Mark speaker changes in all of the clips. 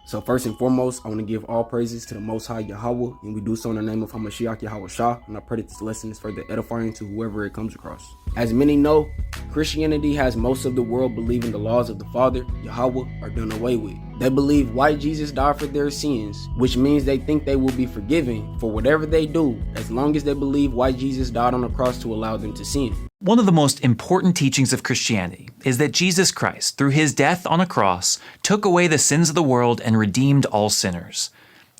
Speaker 1: So first and foremost, I want to give all praises to the Most High Yahweh, and we do so in the name of Hamashiach Yahweh Shah, and I pray that this lesson is further edifying to whoever it comes across. As many know, Christianity has most of the world believing the laws of the Father, Yahweh, are done away with. They believe white Jesus died for their sins, which means they think they will be forgiven for whatever they do, as long as they believe white Jesus died on the cross to allow them to sin.
Speaker 2: One of the most important teachings of Christianity is that Jesus Christ, through his death on a cross, took away the sins of the world and redeemed all sinners.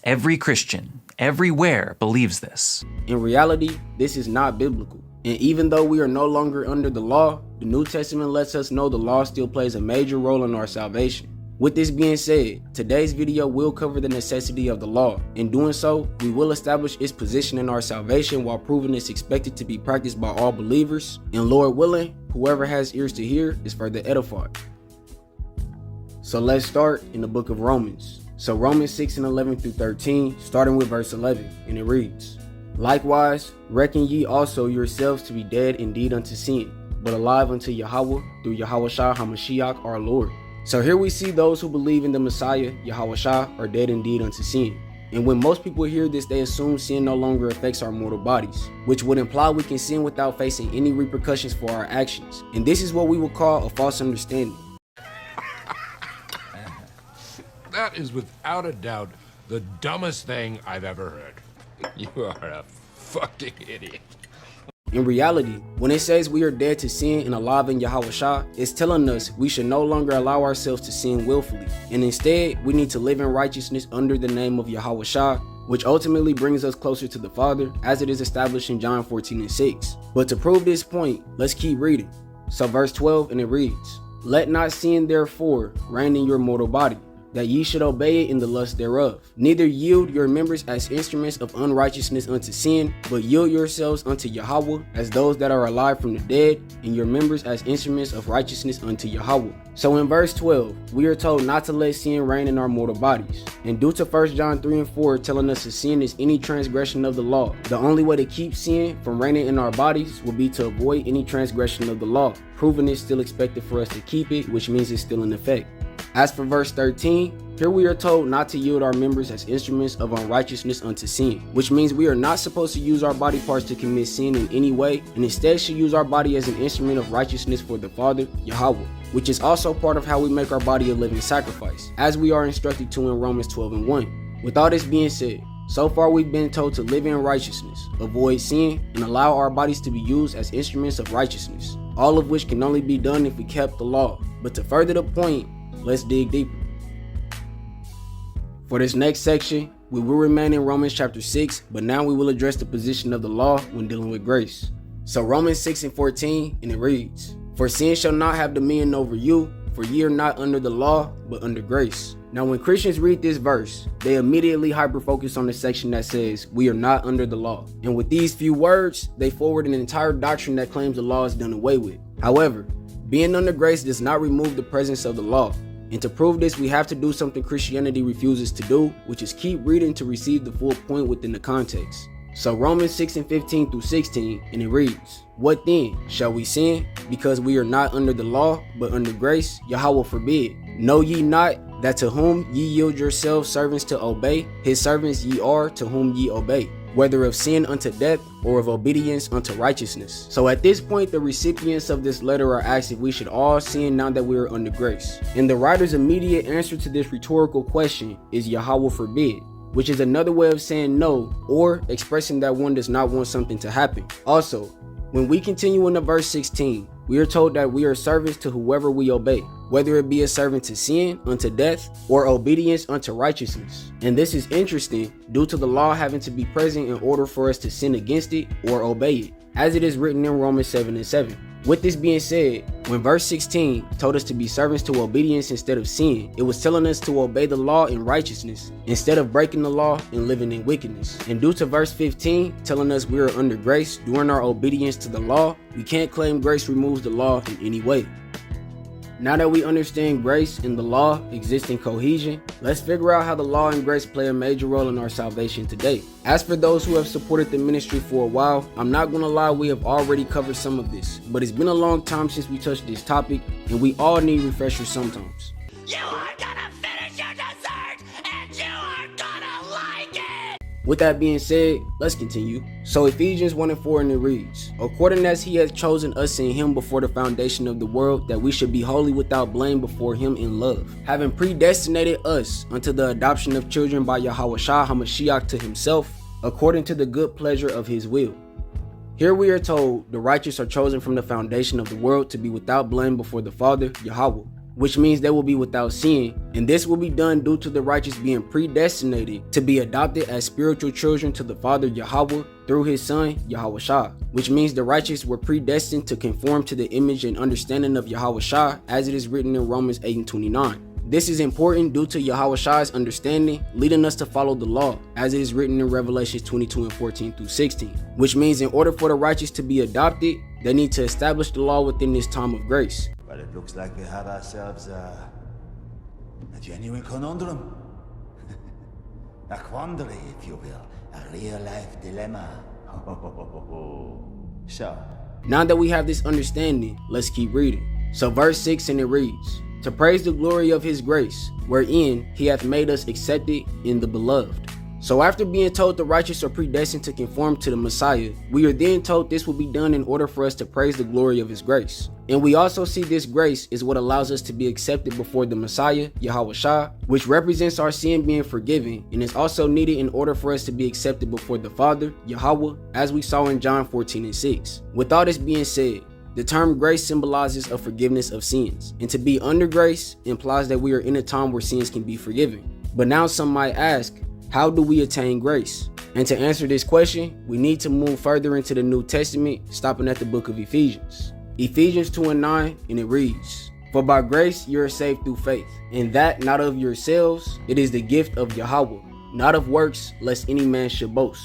Speaker 2: Every Christian, everywhere, believes this.
Speaker 1: In reality, this is not biblical. And even though we are no longer under the law, the New Testament lets us know the law still plays a major role in our salvation. With this being said, today's video will cover the necessity of the law. In doing so, we will establish its position in our salvation while proving it's expected to be practiced by all believers. And Lord willing, whoever has ears to hear is further edified. So let's start in the book of Romans. So Romans 6:11 through 13, starting with verse 11, and it reads, "Likewise, reckon ye also yourselves to be dead indeed unto sin, but alive unto Yahweh through Yahushua HaMashiach our Lord." So here we see those who believe in the Messiah, Yahushua, are dead indeed unto sin. And when most people hear this, they assume sin no longer affects our mortal bodies, which would imply we can sin without facing any repercussions for our actions. And this is what we would call a false understanding.
Speaker 3: That is without a doubt the dumbest thing I've ever heard. You are a fucking idiot.
Speaker 1: In reality, when it says we are dead to sin and alive in Yahushua, it's telling us we should no longer allow ourselves to sin willfully, and instead we need to live in righteousness under the name of Yahushua, which ultimately brings us closer to the Father, as it is established in John 14:6. But to prove this point, let's keep reading. So verse 12, and it reads, "Let not sin therefore reign in your mortal body, that ye should obey it in the lust thereof. Neither yield your members as instruments of unrighteousness unto sin, but yield yourselves unto Yahweh as those that are alive from the dead, and your members as instruments of righteousness unto Yahweh." So in verse 12, we are told not to let sin reign in our mortal bodies. And due to 1 John 3 and 4 telling us that sin is any transgression of the law, the only way to keep sin from reigning in our bodies will be to avoid any transgression of the law, proving it's still expected for us to keep it, which means it's still in effect. As for verse 13, here we are told not to yield our members as instruments of unrighteousness unto sin, which means we are not supposed to use our body parts to commit sin in any way, and instead should use our body as an instrument of righteousness for the Father, Yahweh, which is also part of how we make our body a living sacrifice, as we are instructed to in Romans 12:1. With all this being said, so far we've been told to live in righteousness, avoid sin, and allow our bodies to be used as instruments of righteousness, all of which can only be done if we kept the law. But to further the point, let's dig deeper. For this next section, we will remain in Romans chapter 6, but now we will address the position of the law when dealing with grace. So Romans 6:14, and it reads, "For sin shall not have dominion over you, for ye are not under the law, but under grace." Now when Christians read this verse, they immediately hyper-focus on the section that says, "We are not under the law." And with these few words, they forward an entire doctrine that claims the law is done away with. However, being under grace does not remove the presence of the law. And to prove this, we have to do something Christianity refuses to do, which is keep reading to receive the full point within the context. So Romans 6:15 through 16, and it reads, "What then? Shall we sin, because we are not under the law, but under grace? Yahweh forbid. Know ye not that to whom ye yield yourselves servants to obey, his servants ye are to whom ye obey, whether of sin unto death or of obedience unto righteousness." So at this point, the recipients of this letter are asked if we should all sin now that we are under grace. And the writer's immediate answer to this rhetorical question is Yahweh forbid, which is another way of saying no, or expressing that one does not want something to happen. Also, when we continue into verse 16, we are told that we are servants to whoever we obey, whether it be a servant to sin unto death or obedience unto righteousness. And this is interesting due to the law having to be present in order for us to sin against it or obey it, as it is written in Romans 7:7. With this being said, when verse 16 told us to be servants to obedience instead of sin, it was telling us to obey the law in righteousness instead of breaking the law and living in wickedness. And due to verse 15 telling us we are under grace during our obedience to the law, we can't claim grace removes the law in any way. Now that we understand grace and the law exist in cohesion, let's figure out how the law and grace play a major role in our salvation today. As for those who have supported the ministry for a while, I'm not gonna lie, we have already covered some of this, but it's been a long time since we touched this topic, and we all need refreshers sometimes.
Speaker 4: You are gonna finish your dessert
Speaker 1: With that being said, let's continue. So Ephesians 1:4, and it reads, according as he hath chosen us in him before the foundation of the world, that we should be holy without blame before him in love, having predestinated us unto the adoption of children by Yahawashi HaMashiach to himself, according to the good pleasure of his will. Here we are told the righteous are chosen from the foundation of the world to be without blame before the Father, Yahweh, which means they will be without sin, and this will be done due to the righteous being predestinated to be adopted as spiritual children to the Father Yahweh through his Son Yahawashi, which means the righteous were predestined to conform to the image and understanding of Yahawashi, as it is written in Romans 8:29. This is important due to Yahawashi's understanding, leading us to follow the law, as it is written in Revelations 22:14-16, which means in order for the righteous to be adopted, they need to establish the law within this time of grace.
Speaker 4: But it looks like we have ourselves a genuine conundrum. A quandary, if you will. A real-life dilemma. So,
Speaker 1: now that we have this understanding, let's keep reading. So verse 6, and it reads, to praise the glory of his grace, wherein he hath made us accepted in the beloved. So after being told the righteous are predestined to conform to the Messiah, we are then told this will be done in order for us to praise the glory of his grace. And we also see this grace is what allows us to be accepted before the Messiah, Yahawashi, which represents our sin being forgiven, and is also needed in order for us to be accepted before the Father, Yahweh, as we saw in John 14:6. With all this being said, the term grace symbolizes a forgiveness of sins, and to be under grace implies that we are in a time where sins can be forgiven. But now some might ask, how do we attain grace? And to answer this question, we need to move further into the New Testament, stopping at the book of Ephesians. Ephesians 2:9, and it reads, for by grace you are saved through faith, and that not of yourselves, it is the gift of Yahweh, not of works, lest any man should boast.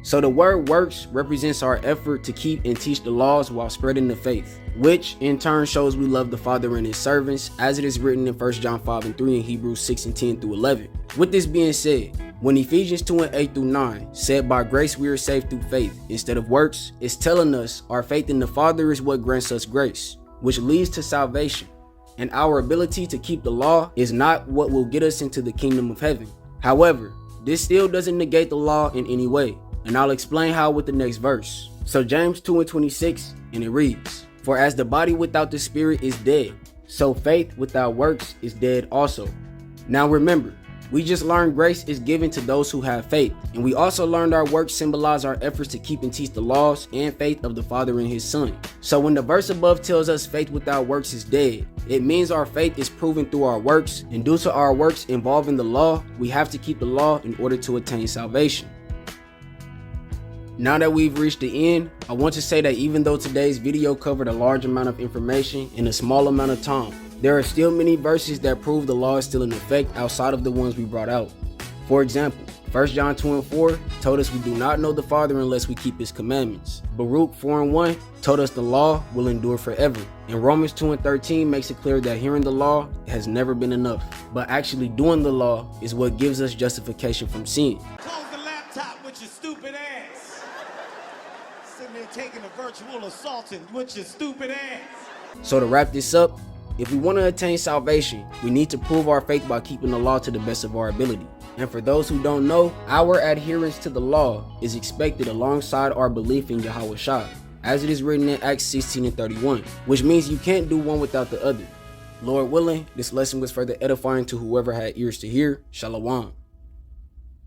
Speaker 1: So the word works represents our effort to keep and teach the laws while spreading the faith, which in turn shows we love the Father and his servants, as it is written in 1 John 5:3 and Hebrews 6:10-11. With this being said, when Ephesians 2:8-9 said by grace we are saved through faith instead of works, it's telling us our faith in the Father is what grants us grace, which leads to salvation, and our ability to keep the law is not what will get us into the kingdom of heaven. However, this still doesn't negate the law in any way, and I'll explain how with the next verse. So James 2:26, and it reads, for as the body without the spirit is dead, so faith without works is dead also. Now remember, we just learned grace is given to those who have faith, and we also learned our works symbolize our efforts to keep and teach the laws and faith of the Father and his Son. So when the verse above tells us faith without works is dead, it means our faith is proven through our works, and due to our works involving the law, we have to keep the law in order to attain salvation. Now that we've reached the end, I want to say that even though today's video covered a large amount of information in a small amount of time, there are still many verses that prove the law is still in effect outside of the ones we brought out. For example, 1 John 2:4 told us we do not know the Father unless we keep his commandments. Baruch 4:1 told us the law will endure forever. And Romans 2:13 makes it clear that hearing the law has never been enough, but actually doing the law is what gives us justification from sin.
Speaker 5: Close the laptop with your stupid ass. Sitting there taking a virtual assault with your stupid ass.
Speaker 1: So to wrap this up, if we want to attain salvation, we need to prove our faith by keeping the law to the best of our ability. And for those who don't know, our adherence to the law is expected alongside our belief in Yahawashi, as it is written in Acts 16:31, which means you can't do one without the other. Lord willing, this lesson was further edifying to whoever had ears to hear. Shalom.